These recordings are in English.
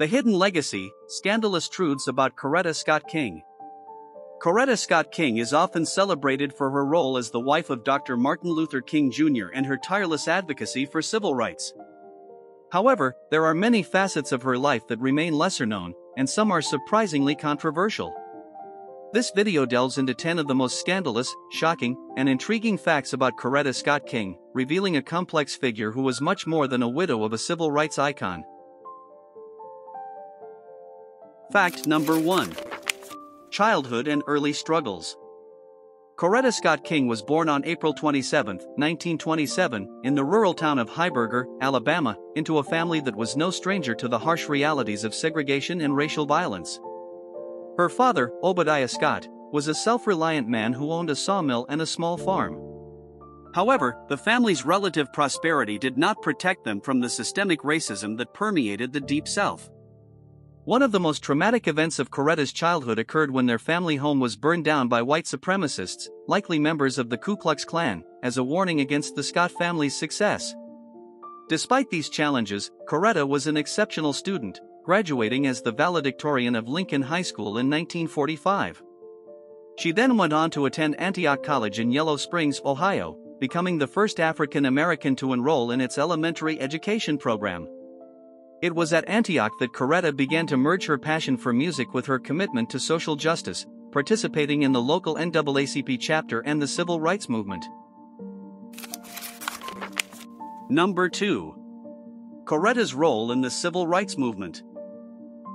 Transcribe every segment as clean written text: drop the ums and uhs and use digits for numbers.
The Hidden Legacy, Scandalous Truths about Coretta Scott King. Coretta Scott King is often celebrated for her role as the wife of Dr. Martin Luther King Jr. and her tireless advocacy for civil rights. However, there are many facets of her life that remain lesser known, and some are surprisingly controversial. This video delves into 10 of the most scandalous, shocking, and intriguing facts about Coretta Scott King, revealing a complex figure who was much more than a widow of a civil rights icon. Fact number 1. Childhood and early struggles. Coretta Scott King was born on April 27, 1927, in the rural town of Heiberger, Alabama, into a family that was no stranger to the harsh realities of segregation and racial violence. Her father, Obadiah Scott, was a self-reliant man who owned a sawmill and a small farm. However, the family's relative prosperity did not protect them from the systemic racism that permeated the Deep South. One of the most traumatic events of Coretta's childhood occurred when their family home was burned down by white supremacists, likely members of the Ku Klux Klan, as a warning against the Scott family's success. Despite these challenges, Coretta was an exceptional student, graduating as the valedictorian of Lincoln High School in 1945. She then went on to attend Antioch College in Yellow Springs, Ohio, becoming the first African American to enroll in its elementary education program. It was at Antioch that Coretta began to merge her passion for music with her commitment to social justice, participating in the local NAACP chapter and the civil rights movement. Number 2. Coretta's role in the civil rights movement.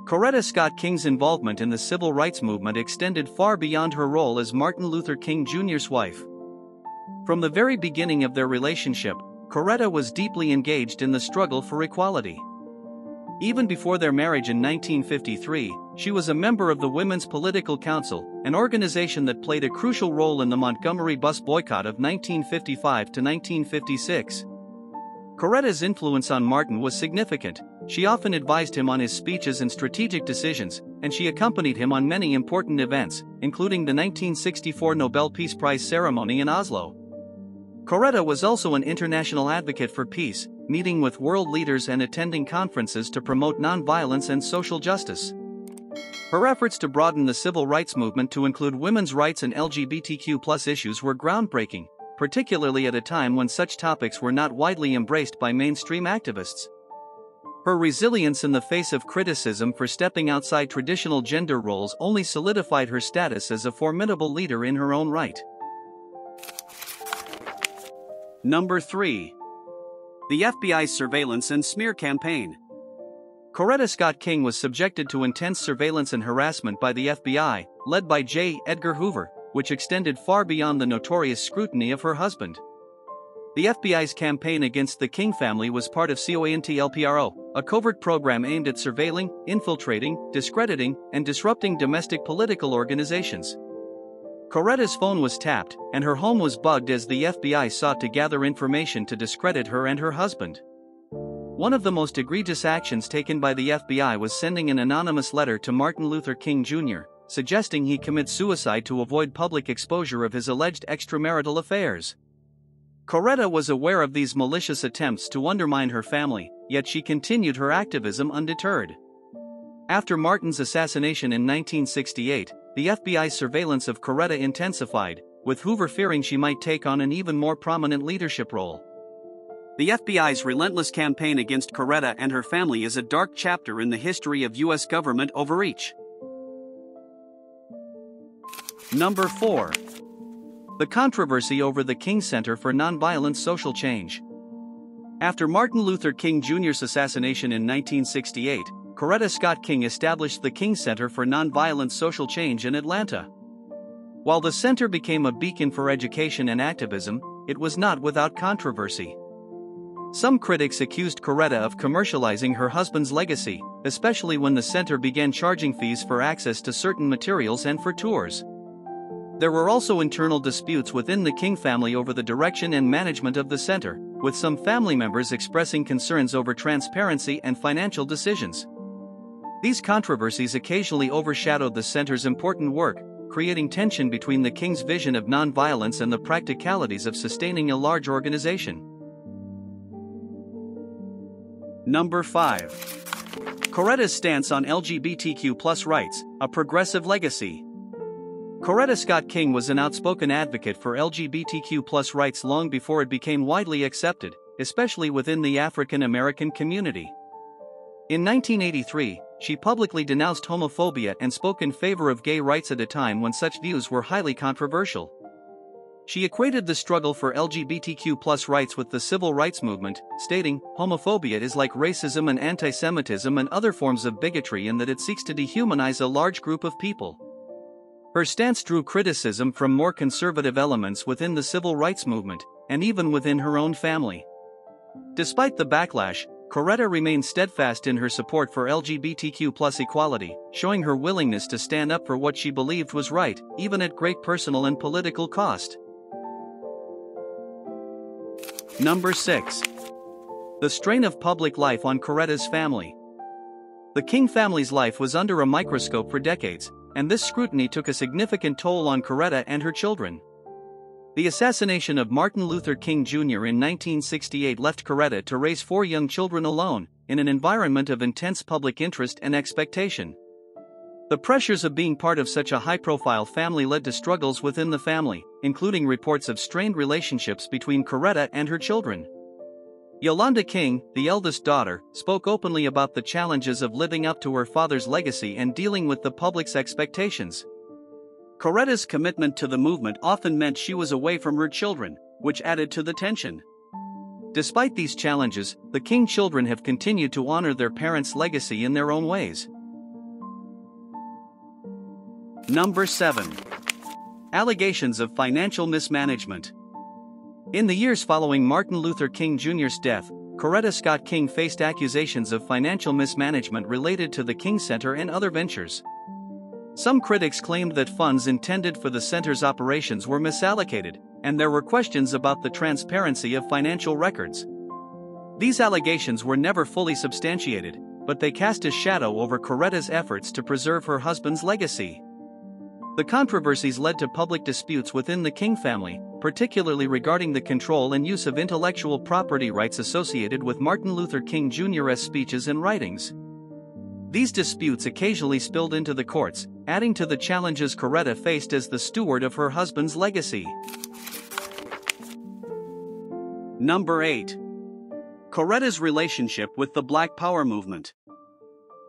Coretta Scott King's involvement in the civil rights movement extended far beyond her role as Martin Luther King Jr.'s wife. From the very beginning of their relationship, Coretta was deeply engaged in the struggle for equality. Even before their marriage in 1953, she was a member of the Women's Political Council, an organization that played a crucial role in the Montgomery bus boycott of 1955 to 1956. Coretta's influence on Martin was significant. She often advised him on his speeches and strategic decisions, and she accompanied him on many important events, including the 1964 Nobel Peace Prize ceremony in Oslo. Coretta was also an international advocate for peace, meeting with world leaders and attending conferences to promote nonviolence and social justice. Her efforts to broaden the civil rights movement to include women's rights and LGBTQ+ issues were groundbreaking, particularly at a time when such topics were not widely embraced by mainstream activists. Her resilience in the face of criticism for stepping outside traditional gender roles only solidified her status as a formidable leader in her own right. Number 3. The FBI's surveillance and smear campaign. Coretta Scott King was subjected to intense surveillance and harassment by the FBI, led by J. Edgar Hoover, which extended far beyond the notorious scrutiny of her husband. The FBI's campaign against the King family was part of COINTELPRO, a covert program aimed at surveilling, infiltrating, discrediting, and disrupting domestic political organizations. Coretta's phone was tapped, and her home was bugged as the FBI sought to gather information to discredit her and her husband. One of the most egregious actions taken by the FBI was sending an anonymous letter to Martin Luther King Jr., suggesting he commit suicide to avoid public exposure of his alleged extramarital affairs. Coretta was aware of these malicious attempts to undermine her family, yet she continued her activism undeterred. After Martin's assassination in 1968, the FBI's surveillance of Coretta intensified, with Hoover fearing she might take on an even more prominent leadership role. The FBI's relentless campaign against Coretta and her family is a dark chapter in the history of U.S. government overreach. Number 4. The controversy over the King Center for Nonviolent Social Change. After Martin Luther King Jr.'s assassination in 1968, Coretta Scott King established the King Center for Nonviolent Social Change in Atlanta. While the center became a beacon for education and activism, it was not without controversy. Some critics accused Coretta of commercializing her husband's legacy, especially when the center began charging fees for access to certain materials and for tours. There were also internal disputes within the King family over the direction and management of the center, with some family members expressing concerns over transparency and financial decisions. These controversies occasionally overshadowed the center's important work, creating tension between the King's vision of nonviolence and the practicalities of sustaining a large organization. Number 5. Coretta's stance on LGBTQ+ rights, a progressive legacy. Coretta Scott King was an outspoken advocate for LGBTQ+ rights long before it became widely accepted, especially within the African American community. In 1983, she publicly denounced homophobia and spoke in favor of gay rights at a time when such views were highly controversial. She equated the struggle for LGBTQ+ rights with the civil rights movement, stating, "Homophobia is like racism and anti-Semitism and other forms of bigotry in that it seeks to dehumanize a large group of people." Her stance drew criticism from more conservative elements within the civil rights movement, and even within her own family. Despite the backlash, Coretta remained steadfast in her support for LGBTQ+ equality, showing her willingness to stand up for what she believed was right, even at great personal and political cost. Number 6. The strain of public life on Coretta's family. The King family's life was under a microscope for decades, and this scrutiny took a significant toll on Coretta and her children. The assassination of Martin Luther King Jr. in 1968 left Coretta to raise 4 young children alone, in an environment of intense public interest and expectation. The pressures of being part of such a high-profile family led to struggles within the family, including reports of strained relationships between Coretta and her children. Yolanda King, the eldest daughter, spoke openly about the challenges of living up to her father's legacy and dealing with the public's expectations. Coretta's commitment to the movement often meant she was away from her children, which added to the tension. Despite these challenges, the King children have continued to honor their parents' legacy in their own ways. Number 7. Allegations of financial mismanagement. In the years following Martin Luther King Jr.'s death, Coretta Scott King faced accusations of financial mismanagement related to the King Center and other ventures. Some critics claimed that funds intended for the center's operations were misallocated, and there were questions about the transparency of financial records. These allegations were never fully substantiated, but they cast a shadow over Coretta's efforts to preserve her husband's legacy. The controversies led to public disputes within the King family, particularly regarding the control and use of intellectual property rights associated with Martin Luther King Jr.'s speeches and writings. These disputes occasionally spilled into the courts, adding to the challenges Coretta faced as the steward of her husband's legacy. Number 8. Coretta's relationship with the Black Power movement.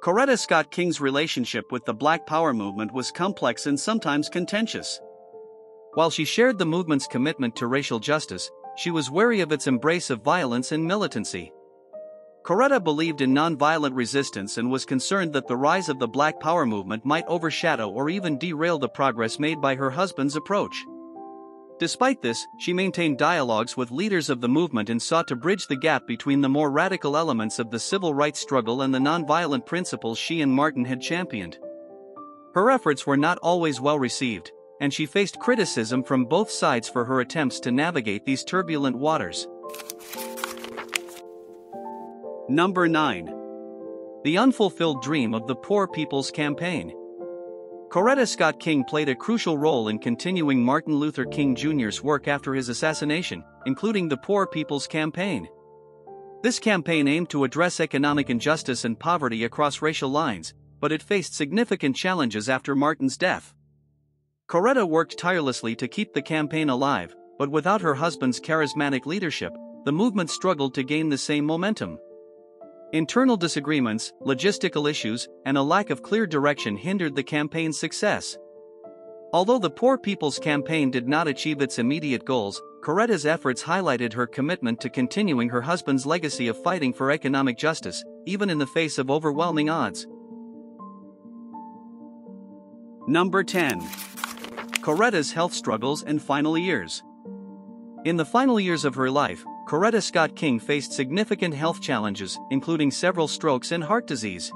Coretta Scott King's relationship with the Black Power movement was complex and sometimes contentious. While she shared the movement's commitment to racial justice, she was wary of its embrace of violence and militancy. Coretta believed in nonviolent resistance and was concerned that the rise of the Black Power movement might overshadow or even derail the progress made by her husband's approach. Despite this, she maintained dialogues with leaders of the movement and sought to bridge the gap between the more radical elements of the civil rights struggle and the nonviolent principles she and Martin had championed. Her efforts were not always well received, and she faced criticism from both sides for her attempts to navigate these turbulent waters. Number 9. The unfulfilled dream of the Poor People's Campaign. Coretta Scott King played a crucial role in continuing Martin Luther King Jr.'s work after his assassination, including the Poor People's Campaign. This campaign aimed to address economic injustice and poverty across racial lines, but it faced significant challenges after Martin's death. Coretta worked tirelessly to keep the campaign alive, but without her husband's charismatic leadership, the movement struggled to gain the same momentum. Internal disagreements, logistical issues, and a lack of clear direction hindered the campaign's success. Although the Poor People's Campaign did not achieve its immediate goals, Coretta's efforts highlighted her commitment to continuing her husband's legacy of fighting for economic justice, even in the face of overwhelming odds. Number 10. Coretta's health struggles and final years. In the final years of her life, Coretta Scott King faced significant health challenges, including several strokes and heart disease.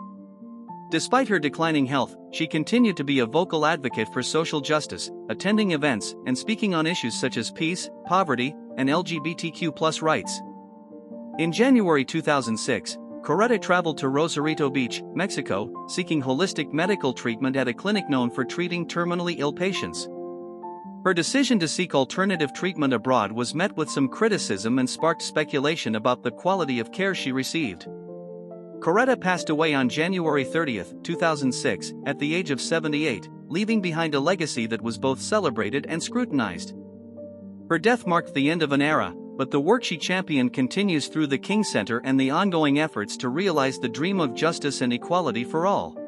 Despite her declining health, she continued to be a vocal advocate for social justice, attending events and speaking on issues such as peace, poverty, and LGBTQ+ rights. In January 2006, Coretta traveled to Rosarito Beach, Mexico, seeking holistic medical treatment at a clinic known for treating terminally ill patients. Her decision to seek alternative treatment abroad was met with some criticism and sparked speculation about the quality of care she received. Coretta passed away on January 30, 2006, at the age of 78, leaving behind a legacy that was both celebrated and scrutinized. Her death marked the end of an era, but the work she championed continues through the King Center and the ongoing efforts to realize the dream of justice and equality for all.